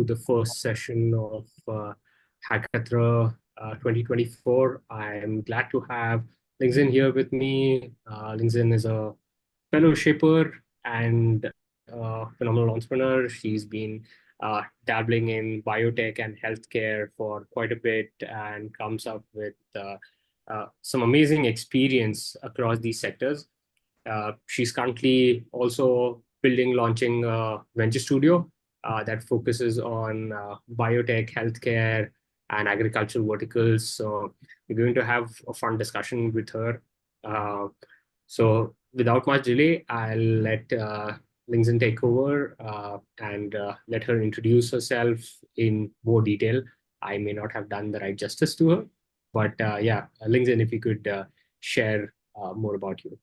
to the first session of Hackatra 2024. I am glad to have Lingzhen here with me. Lingzhen is a fellow shaper and phenomenal entrepreneur. She's been dabbling in biotech and healthcare for quite a bit and comes up with some amazing experience across these sectors. She's currently also launching a venture studio that focuses on biotech, healthcare, and agricultural verticals. So we're going to have a fun discussion with her. So without much delay, I'll let Lingzhen take over and let her introduce herself in more detail. I may not have done the right justice to her, but yeah, Lingzhen, if you could share more about you.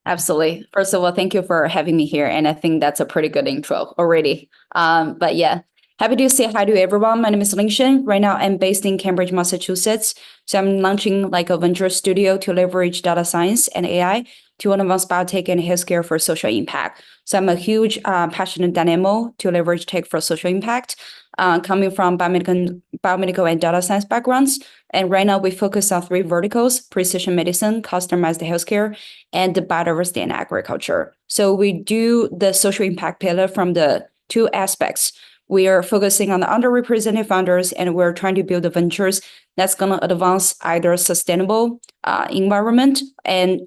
Absolutely. First of all, thank you for having me here. And I think that's a pretty good intro already. But yeah, happy to say hi to everyone. My name is Lingzhen. Right now, I'm based in Cambridge, Massachusetts. So I'm launching like a venture studio to leverage data science and AI to advance biotech and healthcare for social impact. So I'm a huge passionate dynamo to leverage tech for social impact, coming from biomedical and data science backgrounds. And right now we focus on 3 verticals: precision medicine, customized healthcare, and biodiversity and agriculture. So we do the social impact pillar from the 2 aspects. We are focusing on the underrepresented founders, and we're trying to build the ventures that's going to advance either sustainable environment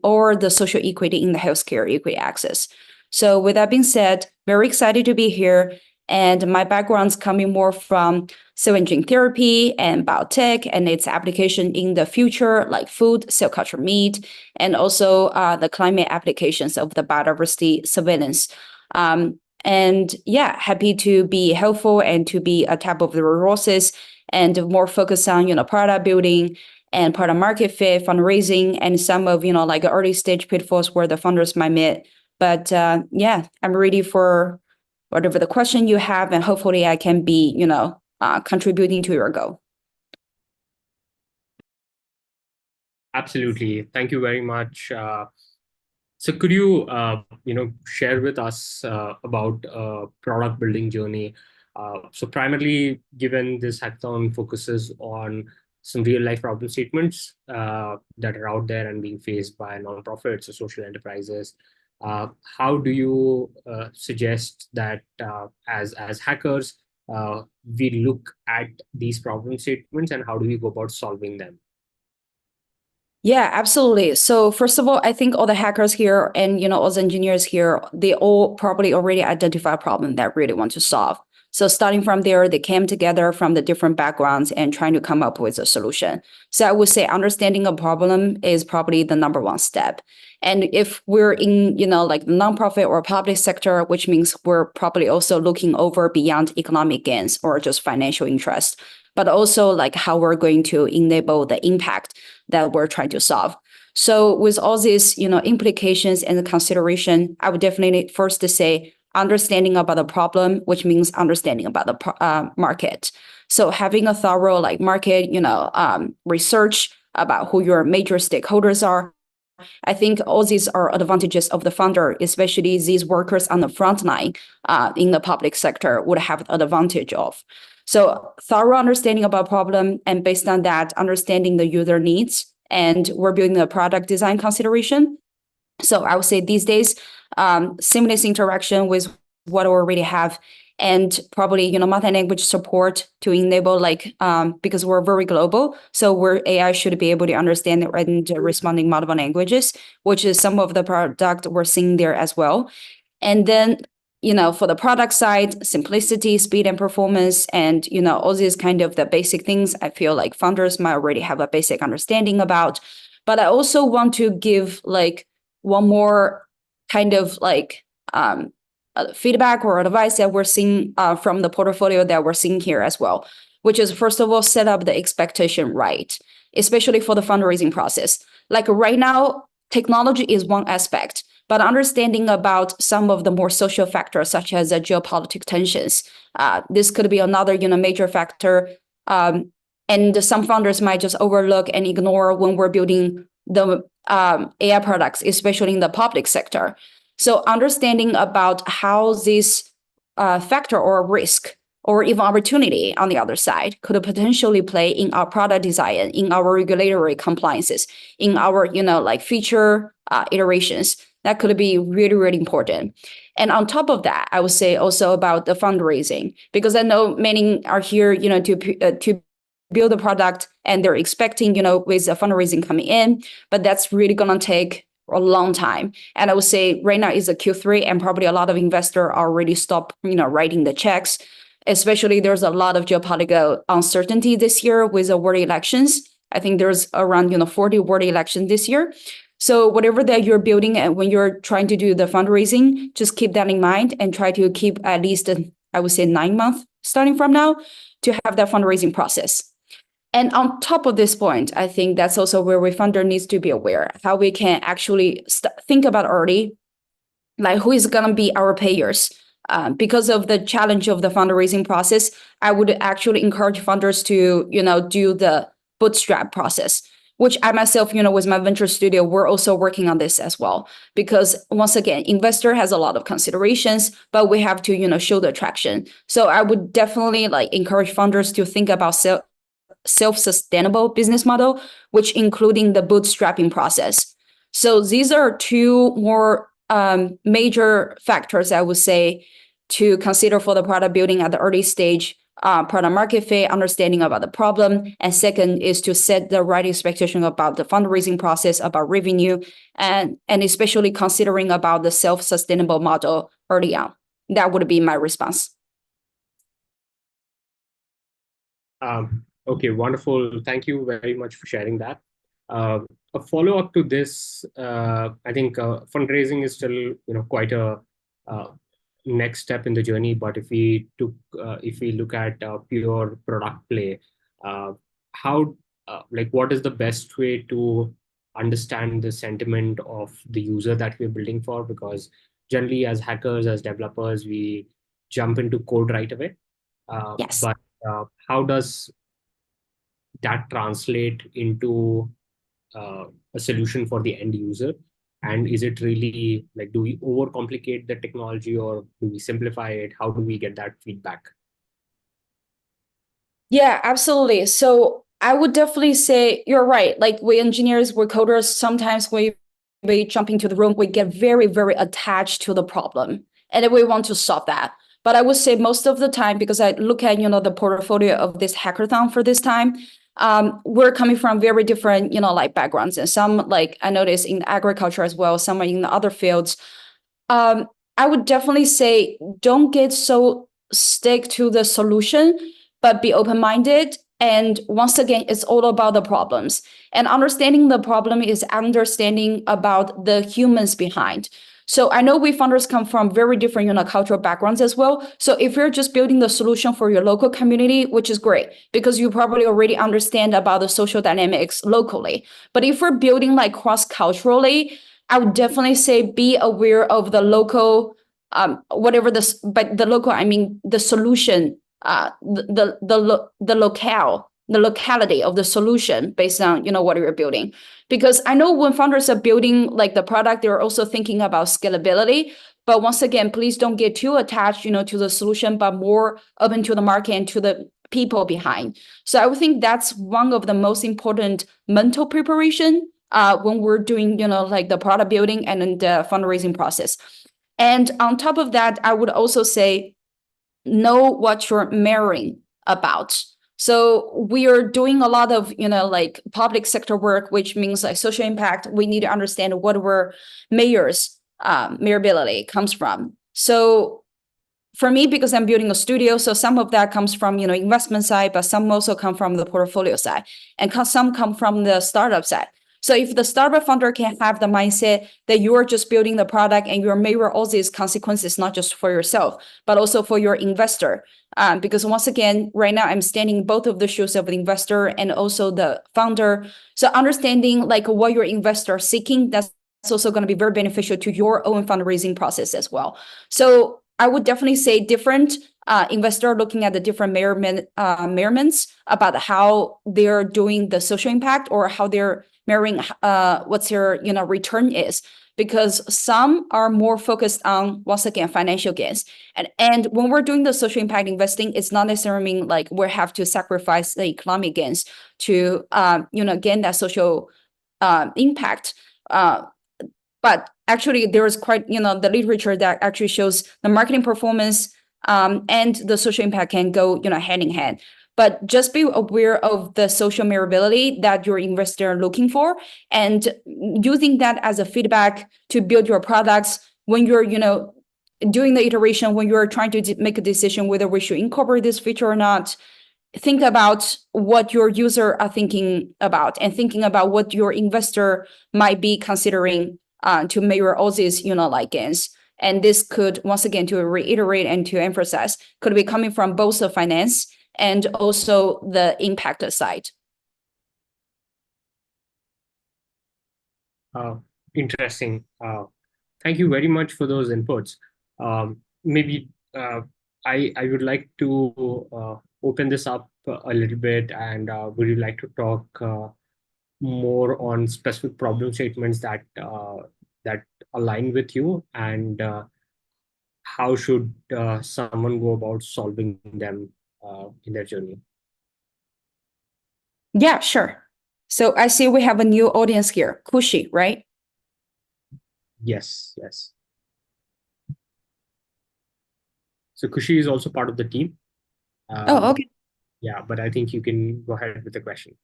or the social equity in the healthcare equity access. So with that being said, very excited to be here. And my background's coming more from cell and gene therapy and biotech and its application in the future, like food, cell culture meat, and also the climate applications of the biodiversity surveillance. And yeah, happy to be helpful and to be a type of the resources and more focus on, product building and product market fit, fundraising, and some of, like early stage pitfalls where the founders might meet. But yeah, I'm ready for whatever the question you have, and hopefully I can be, contributing to your goal. Absolutely. Thank you very much. So could you, share with us about product building journey? So primarily, given this hackathon focuses on some real life problem statements that are out there and being faced by nonprofits or social enterprises, how do you suggest that as hackers, we look at these problem statements and how do we go about solving them? Yeah, absolutely. So first of all, I think all the hackers here and all the engineers here, they all probably already identify a problem that really want to solve. So starting from there, they came together from the different backgrounds and trying to come up with a solution. So I would say understanding a problem is probably the number 1 step. And if we're in, like the nonprofit or public sector, which means we're probably also looking over beyond economic gains or just financial interest, but also like how we're going to enable the impact that we're trying to solve. So with all these, implications and consideration, I would definitely first say understanding about the problem, which means understanding about the market. So having a thorough like market, research about who your major stakeholders are. I think all these are advantages of the founder, especially these workers on the front line in the public sector would have an advantage of. So thorough understanding about problem, and based on that, understanding the user needs, and we're building a product design consideration. So I would say these days, seamless interaction with what we already have, and probably multi-language support to enable because we're very global, so where AI should be able to understand and respond in multiple languages, which is some of the product we're seeing there as well. And then for the product side, simplicity, speed, and performance, and all these kind of the basic things, I feel like founders might already have a basic understanding about. But I also want to give like one more kind of like feedback or advice that we're seeing from the portfolio that we're seeing here as well, which is first of all, set up the expectation right, especially for the fundraising process. Like right now, technology is one aspect, but understanding about some of the more social factors, such as geopolitical tensions, this could be another major factor. And some founders might just overlook and ignore when we're building the AI products, especially in the public sector. So understanding about how this factor or risk or even opportunity on the other side could potentially play in our product design, in our regulatory compliances, in our, like feature iterations. That could be really, really important. And on top of that, I would say also about the fundraising, because I know many are here, to build a product and they're expecting, with the fundraising coming in, but that's really going to take a long time. And I would say right now is a Q3 and probably a lot of investors already stopped, writing the checks. Especially there's a lot of geopolitical uncertainty this year with the world elections. I think there's around, 40 world elections this year. So whatever that you're building and when you're trying to do the fundraising, just keep that in mind and try to keep at least, I would say 9 months starting from now to have that fundraising process. And on top of this point, I think that's also where we funder needs to be aware how we can actually think about early, like who is going to be our payers. Because of the challenge of the fundraising process, I would actually encourage funders to, do the bootstrap process, which I myself, with my venture studio, we're also working on this as well. Because once again, investor has a lot of considerations, but we have to, show the traction. So I would definitely like encourage funders to think about self-sustainable business model, which including the bootstrapping process. So these are two more major factors I would say to consider for the product building at the early stage, product market fit, understanding about the problem. And second is to set the right expectation about the fundraising process, about revenue, and especially considering about the self-sustainable model early on. That would be my response. Okay, wonderful. Thank you very much for sharing that. A follow-up to this, I think fundraising is still, quite a next step in the journey. But if we look at pure product play, what is the best way to understand the sentiment of the user that we're building for? Because generally, as hackers, as developers, we jump into code right away. Yes. But how does that translate into a solution for the end user? And is it really like, do we overcomplicate the technology or do we simplify it? How do we get that feedback? Yeah, absolutely. So I would definitely say you're right. Like we engineers, we're coders, sometimes we jump into the room, we get very, very attached to the problem and then we want to solve that. But I would say most of the time, because I look at, the portfolio of this hackathon for this time, we're coming from very different, like backgrounds. And some, like I noticed in agriculture as well, some are in the other fields. I would definitely say don't get so stick to the solution, but be open-minded. And once again, it's all about the problems. And understanding the problem is understanding about the humans behind. So I know we founders come from very different, cultural backgrounds as well. So if you're just building the solution for your local community, which is great, because you probably already understand about the social dynamics locally. But if we're building like cross-culturally, I would definitely say be aware of the local, whatever this, but the local, I mean the solution, the locality of the solution based on what you're building. Because I know when founders are building like the product, they're also thinking about scalability. But once again, please don't get too attached, to the solution, but more open to the market and to the people behind. So I would think that's one of the most important mental preparation when we're doing, like the product building and then the fundraising process. And on top of that, I would also say, know what you're marrying about. So we are doing a lot of, like public sector work, which means like social impact. We need to understand what our mayorability comes from. So for me, because I'm building a studio, so some of that comes from, investment side, but some also come from the portfolio side and some come from the startup side. So if the startup founder can have the mindset that you are just building the product and you measure all these consequences, not just for yourself, but also for your investor. Because once again, right now I'm standing both of the shoes of the investor and also the founder. So understanding like what your investor is seeking, that's also going to be very beneficial to your own fundraising process as well. So I would definitely say different investor looking at the different measurements about how they're doing the social impact or how they're measuring what's their return is. because some are more focused on, once again, financial gains. And when we're doing the social impact investing, it's not necessarily mean like we have to sacrifice the economic gains to gain that social impact. But actually, there is quite the literature that actually shows the marketing performance and the social impact can go hand in hand. But just be aware of the social measurability that your investor are looking for, and using that as a feedback to build your products when you're doing the iteration, when you're trying to make a decision whether we should incorporate this feature or not. Think about what your user are thinking about, and thinking about what your investor might be considering to measure all these gains. And this could, once again, to reiterate and to emphasize, could be coming from both the finance and also the impact side. Interesting. Thank you very much for those inputs. Maybe I would like to open this up a little bit, and would you like to talk more on specific problem statements that align with you, and how should someone go about solving them in their journey? Yeah, sure. So I see we have a new audience here, Kushi, right? Yes, yes. So Kushi is also part of the team. Oh, okay. Yeah, but I think you can go ahead with the question.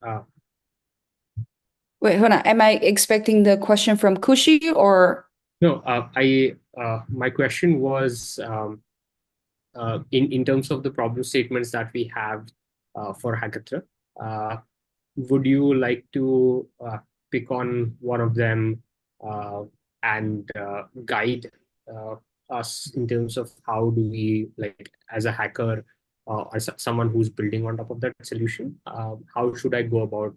Uh, Wait, hold on. Am I expecting the question from Kushi or? no, my question was in terms of the problem statements that we have for Hackatra. Would you like to pick on one of them and guide us in terms of how do we, like, as a hacker or someone who's building on top of that solution, how should I go about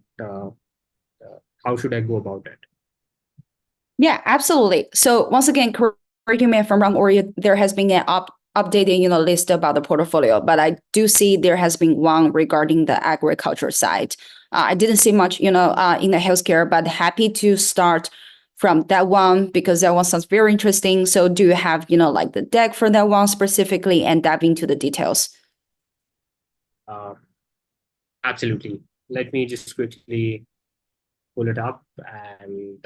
it? Yeah, absolutely. So once again, correct me if I'm wrong, or there has been an updated list about the portfolio, but I do see there has been one regarding the agriculture side. I didn't see much, in the healthcare, but happy to start from that one because that one sounds very interesting. So do you have, like the deck for that one specifically, and dive into the details? Absolutely. Let me just quickly pull it up, and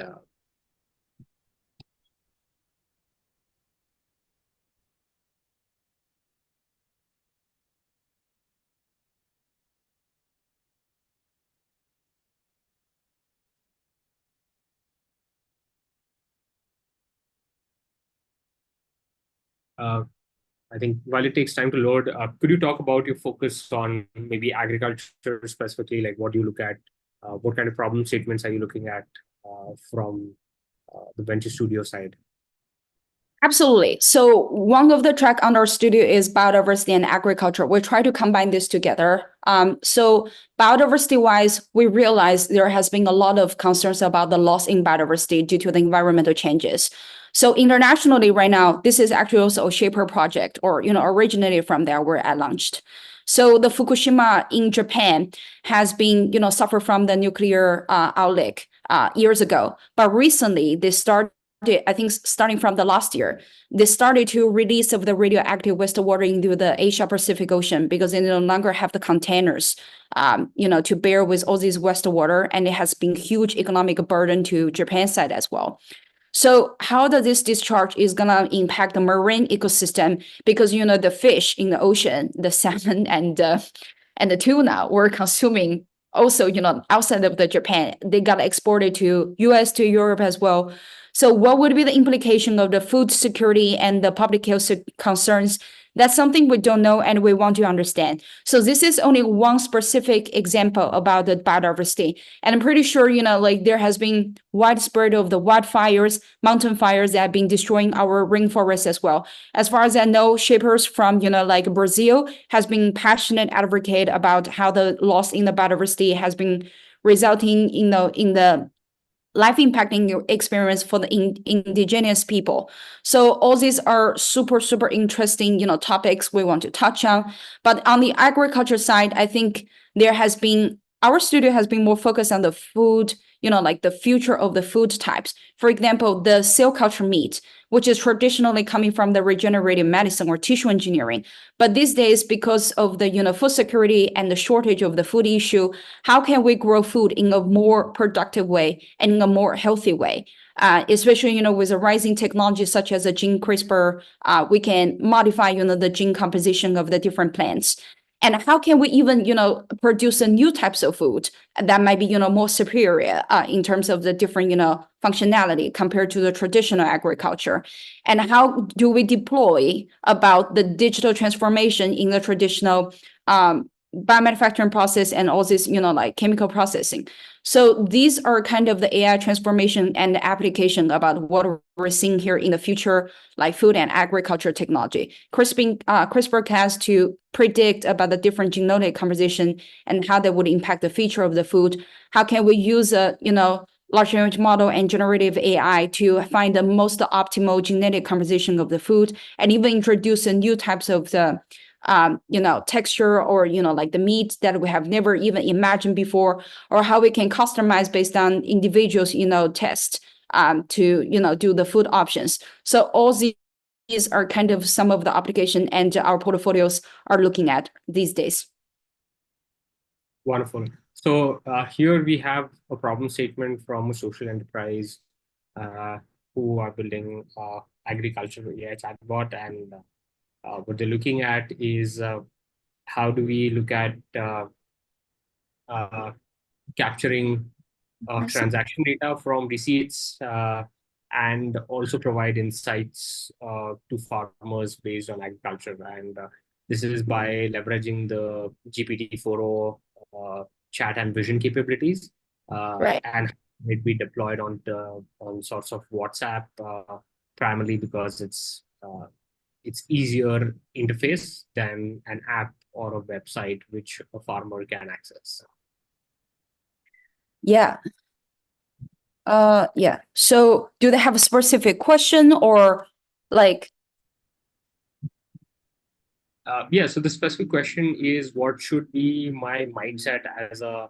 I think while it takes time to load, could you talk about your focus on maybe agriculture specifically? Like, what do you look at? What kind of problem statements are you looking at from the Venture Studio side? Absolutely. So one of the track on our studio is biodiversity and agriculture. We try to combine this together. So biodiversity wise, we realize there has been a lot of concerns about the loss in biodiversity due to the environmental changes. So internationally right now, this is actually also a Shaper project, or originated from there where I launched. So the Fukushima in Japan has been suffer from the nuclear outbreak years ago, but recently they started, I think starting from the last year, they started to release of the radioactive wastewater into the Asia Pacific Ocean because they no longer have the containers, to bear with all this wastewater, and it has been huge economic burden to Japan side as well. So how does this discharge is gonna impact the marine ecosystem? Because the fish in the ocean, the salmon and the tuna we're consuming also outside of the Japan, they got exported to US, to Europe as well. So what would be the implication of the food security and the public health concerns? That's something we don't know and we want to understand. So this is only one specific example about the biodiversity. And I'm pretty sure, like there has been widespread of the wildfires, mountain fires that have been destroying our rainforest as well. As far as I know, shapers from, like Brazil has been passionate advocate about how the loss in the biodiversity has been resulting in the life impacting experience for the indigenous people. So all these are super, super interesting, topics we want to touch on. But on the agriculture side, I think our studio has been more focused on the food, like the future of the food types. For example, the cell culture meat, which is traditionally coming from the regenerative medicine or tissue engineering. But these days, because of the food security and the shortage of the food issue, how can we grow food in a more productive way and in a more healthy way? Especially, with a rising technology such as a gene CRISPR, we can modify, the gene composition of the different plants. And how can we even, produce a new types of food that might be, more superior in terms of the different, functionality compared to the traditional agriculture? And how do we deploy about the digital transformation in the traditional biomanufacturing process and all this, like chemical processing? So these are kind of the AI transformation and the application about what we're seeing here in the future, like food and agriculture technology. CRISPR-Cas to predict about the different genomic composition and how that would impact the feature of the food. How can we use a, large language model and generative AI to find the most optimal genetic composition of the food, and even introduce a new types of the texture or, like the meat that we have never even imagined before, or how we can customize based on individuals, test to, do the food options. So all these are kind of some of the application and our portfolios are looking at these days. Wonderful. So here we have a problem statement from a social enterprise uh, who are building agricultural AI chatbot, and what they're looking at is how do we look at uh, capturing transaction data from receipts and also provide insights to farmers based on agriculture. And this is by leveraging the GPT-4o chat and vision capabilities, Right. and it be deployed on sorts of WhatsApp, primarily because it's easier interface than an app or a website which a farmer can access. Yeah. Yeah. So do they have a specific question or like? Yeah, so the specific question is, what should be my mindset uh,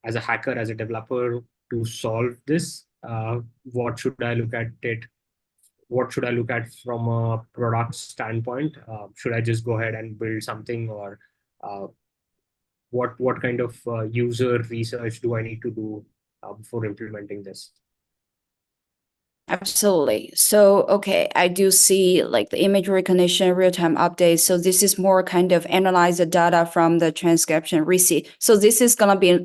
as a hacker, as a developer, to solve this? What should I look at it? What should I look at from a product standpoint? Should I just go ahead and build something, or uh, what kind of user research do I need to do before implementing this? Absolutely. So, okay, I do see like the image recognition, real-time updates. So this is more kind of analyze the data from the transcription receipt. So this is gonna be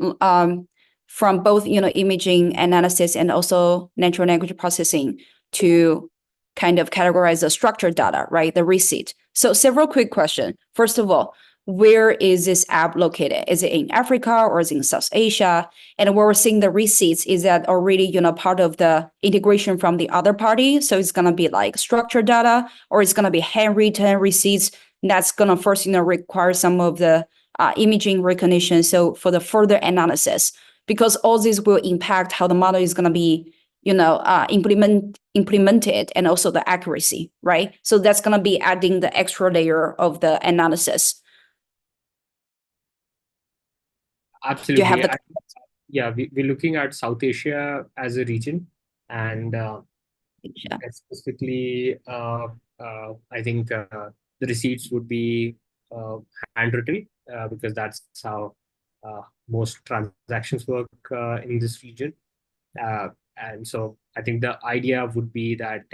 from both, imaging analysis and also natural language processing to kind of categorize the structured data, right? The receipt. So several quick questions. First of all, where is this app located? Is it in Africa or is it in South Asia? And where we're seeing the receipts is that already, part of the integration from the other party. So it's gonna be like structured data, or it's gonna be handwritten receipts. That's gonna first, require some of the imaging recognition. So for the further analysis, because all this will impact how the model is gonna be, implemented, and also the accuracy, right? So that's gonna be adding the extra layer of the analysis. Do you have Absolutely. the? Yeah, we're looking at South Asia as a region, and Yeah. specifically, I think the receipts would be uh, handwritten because that's how most transactions work in this region. Uh, and so I think the idea would be that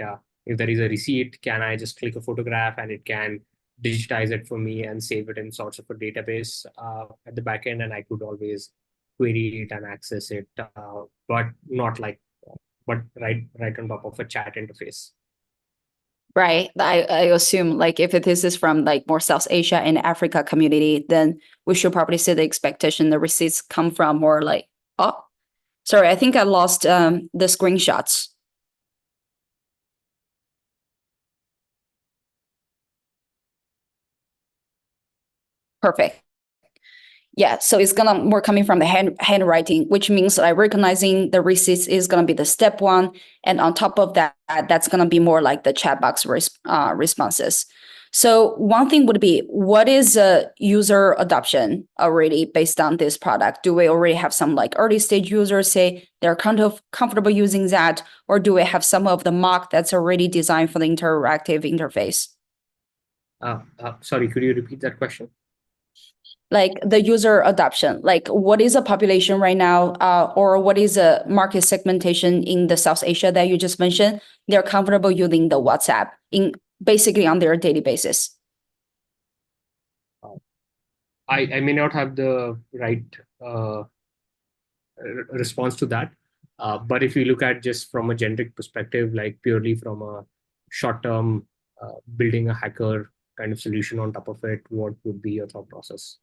if there is a receipt, can I just click a photograph and it can digitize it for me and save it in sorts of a database at the back end, and I could always query it and access it, but not like, but right on top of a chat interface. Right. I assume like if this is from like more South Asia and Africa community, then we should probably see the expectation the receipts come from more like, oh, sorry, I think I lost the screenshots. Perfect. Yeah, so it's gonna more coming from the handwriting, which means like recognizing the receipts is gonna be the step one, and on top of that, that's gonna be more like the chat box responses. So one thing would be, what is user adoption already based on this product? Do we already have some like early stage users say they're kind of comfortable using that, or do we have some of the mock that's already designed for the interactive interface? Sorry, could you repeat that question? Like the user adoption, like what is a population right now, or what is a market segmentation in the South Asia that you just mentioned? They're comfortable using the WhatsApp in basically on their daily basis. Uh, I may not have the right response to that. But if you look at just from a generic perspective, like purely from a short term, building a hacker kind of solution on top of it, what would be your thought process?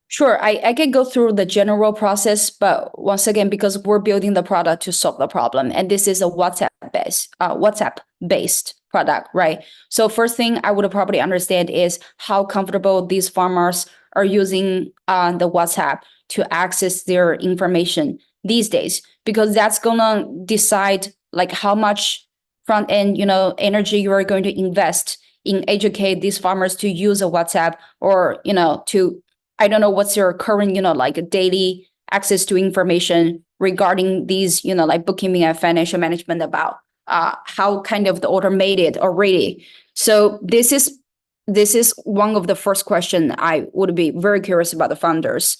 Sure, I can go through the general process, but once again, because we're building the product to solve the problem, and this is a WhatsApp based product, right? So first thing I would probably understand is how comfortable these farmers are using the WhatsApp to access their information these days, because that's gonna decide like how much front end, energy you are going to invest in educate these farmers to use a WhatsApp, or to, I don't know what's your current, like daily access to information regarding these, like bookkeeping and financial management, about how kind of the automated already. So this is one of the first question I would be very curious about the founders.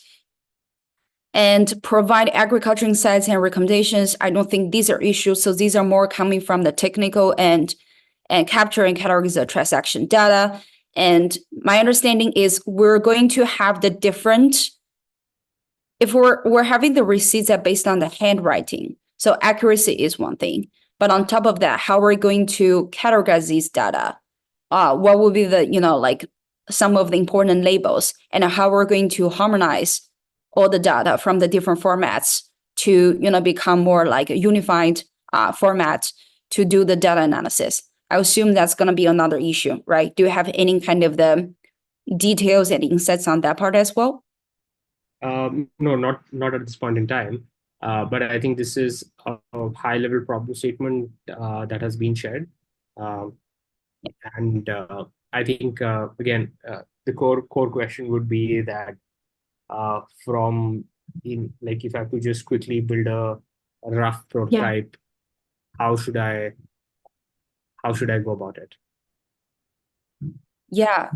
And provide agriculture insights and recommendations. I don't think these are issues. So these are more coming from the technical and capturing categories of transaction data. And my understanding is we're going to have the different, if we're having the receipts that based on the handwriting. So accuracy is one thing. But on top of that, how we're going to categorize these data? What will be the, like some of the important labels, and how we're going to harmonize all the data from the different formats to, become more like a unified format to do the data analysis. I assume that's going to be another issue, right? Do you have any kind of the details and insights on that part as well? No, not at this point in time. But I think this is a high level problem statement that has been shared. Um, and I think again, the core question would be that from in like if I have to just quickly build a rough Yeah. prototype, how should I go about it? Yeah.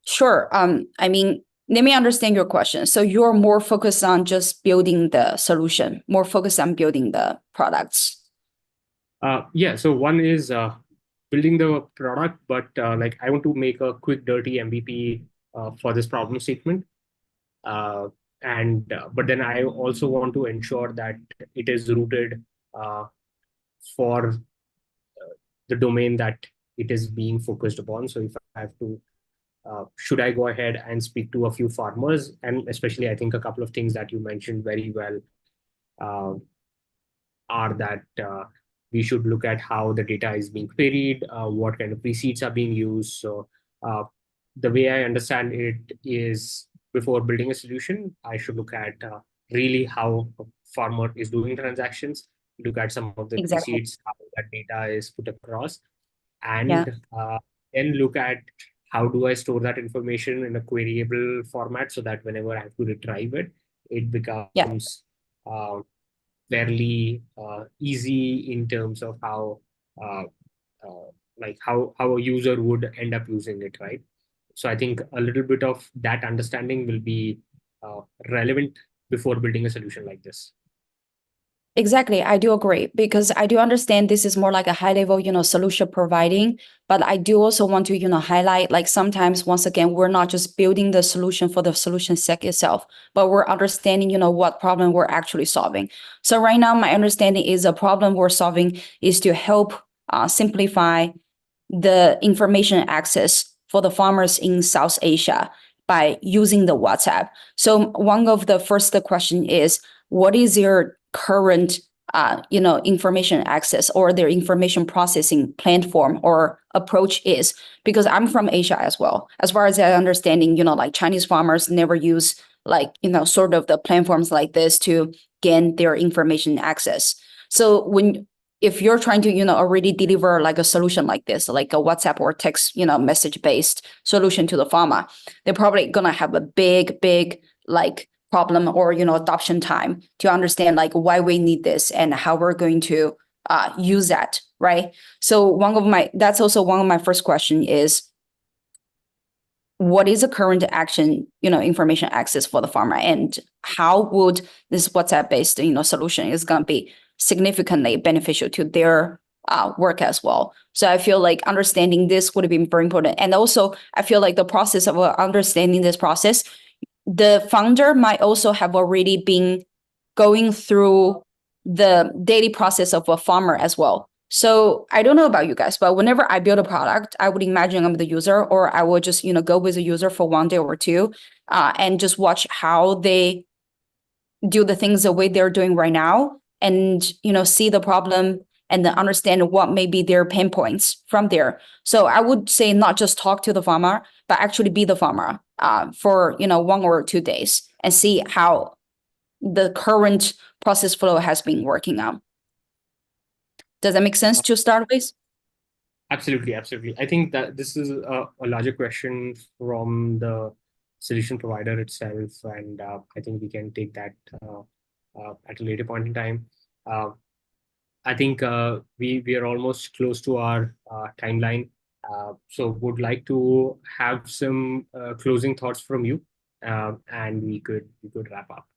Sure. I mean, let me understand your question. So you're more focused on just building the solution, more focused on building the products. Yeah. So one is building the product, but like I want to make a quick, dirty MVP for this problem statement. Uh, and but then I also want to ensure that it is rooted uh, for the domain that it is being focused upon. So if I have to, should I go ahead and speak to a few farmers, and especially I think a couple of things that you mentioned very well uh, are that we should look at how the data is being queried, what kind of receipts are being used. So uh, the way I understand it is before building a solution, I should look at really how a farmer is doing transactions, look at some of the Exactly. receipts, how that data is put across, Yeah. and then look at how do I store that information in a queryable format so that whenever I have to retrieve it, it Yeah. becomes uh, fairly easy in terms of how uh, how a user would end up using it, right? So I think a little bit of that understanding will be relevant before building a solution like this. Exactly. I do agree, because I do understand this is more like a high level, solution providing, but I do also want to, highlight like sometimes, once again, we're not just building the solution for the solution sake itself, but we're understanding, what problem we're actually solving. So right now, my understanding is the problem we're solving is to help simplify the information access for the farmers in South Asia by using the WhatsApp. So one of the first question is, what is your current information access or their information processing platform or approach is. Because I'm from Asia as well. As far as I understanding, like Chinese farmers never use like, sort of the platforms like this to gain their information access. So if you're trying to, already deliver like a solution like this, like a WhatsApp or text, message based solution to the farmer, they're probably gonna have a big like problem or adoption time to understand like why we need this and how we're going to use that, right? So that's also one of my first question is, what is the current action, information access for the farmer, and how would this WhatsApp based, solution is going to be significantly beneficial to their work as well. So I feel like understanding this would be very important. And also I feel like the process of understanding this process, the founder might also have already been going through the daily process of a farmer as well. So I don't know about you guys, but whenever I build a product, I would imagine I'm the user, or I would just, go with the user for one day or two, and just watch how they do the things the way they're doing right now, and, see the problem and then understand what may be their pain points from there. So I would say not just talk to the farmer, but actually be the farmer for, 1 or 2 days and see how the current process flow has been working out. Does that make sense to start with? Absolutely, absolutely. I think that this is a larger question from the solution provider itself, and I think we can take that at a later point in time. Uh, I think we are almost close to our timeline, so would like to have some closing thoughts from you, and we could wrap up.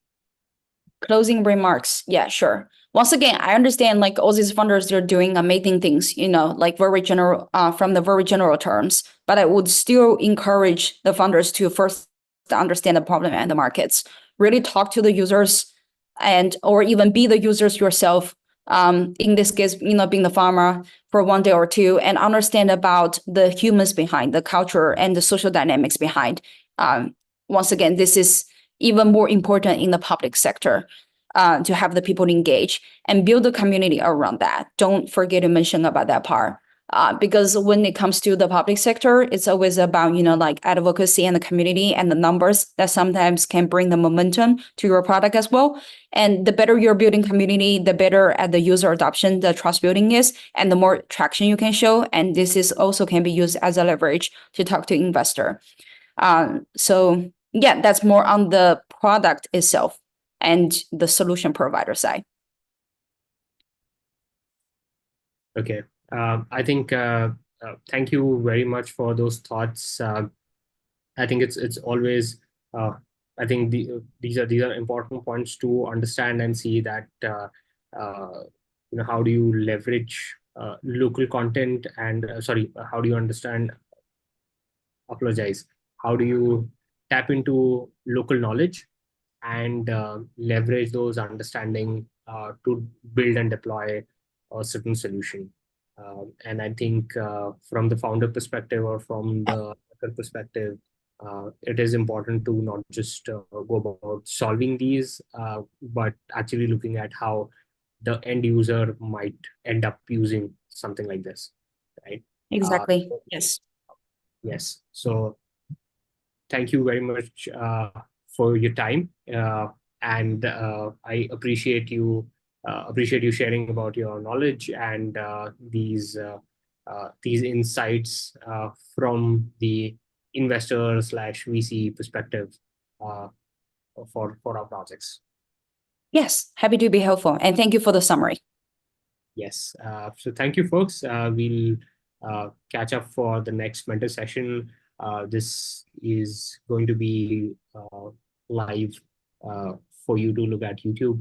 Closing remarks. Yeah, sure. Once again, I understand like all these funders, they're doing amazing things, like very general, from the very general terms, but I would still encourage the funders to first understand the problem and the markets, really talk to the users, and or even be the users yourself. In this case, being the farmer for one day or two, and understand about the humans behind the culture and the social dynamics behind. Once again, this is even more important in the public sector, to have the people engage and build a community around that. Don't forget to mention about that part. Because when it comes to the public sector, it's always about, like advocacy and the community and the numbers that sometimes can bring the momentum to your product as well. And the better you're building community, the better at the user adoption, the trust building is, and the more traction you can show. And this is also can be used as a leverage to talk to investor. So yeah, that's more on the product itself and the solution provider side. Okay. I think thank you very much for those thoughts. I think it's always I think these are important points to understand and see that uh, how do you leverage local content, and sorry, how do you understand, apologize, how do you tap into local knowledge and leverage those understanding to build and deploy a certain solution. And I think from the founder perspective or from the hacker perspective, it is important to not just go about solving these, but actually looking at how the end user might end up using something like this, right? Uh, Exactly. Yes. yes. So thank you very much for your time, and I appreciate you sharing about your knowledge and these insights from the investor slash VC perspective uh, for our projects. Yes. Happy to be helpful. And thank you for the summary. Yes. So thank you, folks. We'll catch up for the next mentor session. This is going to be live for you to look at YouTube.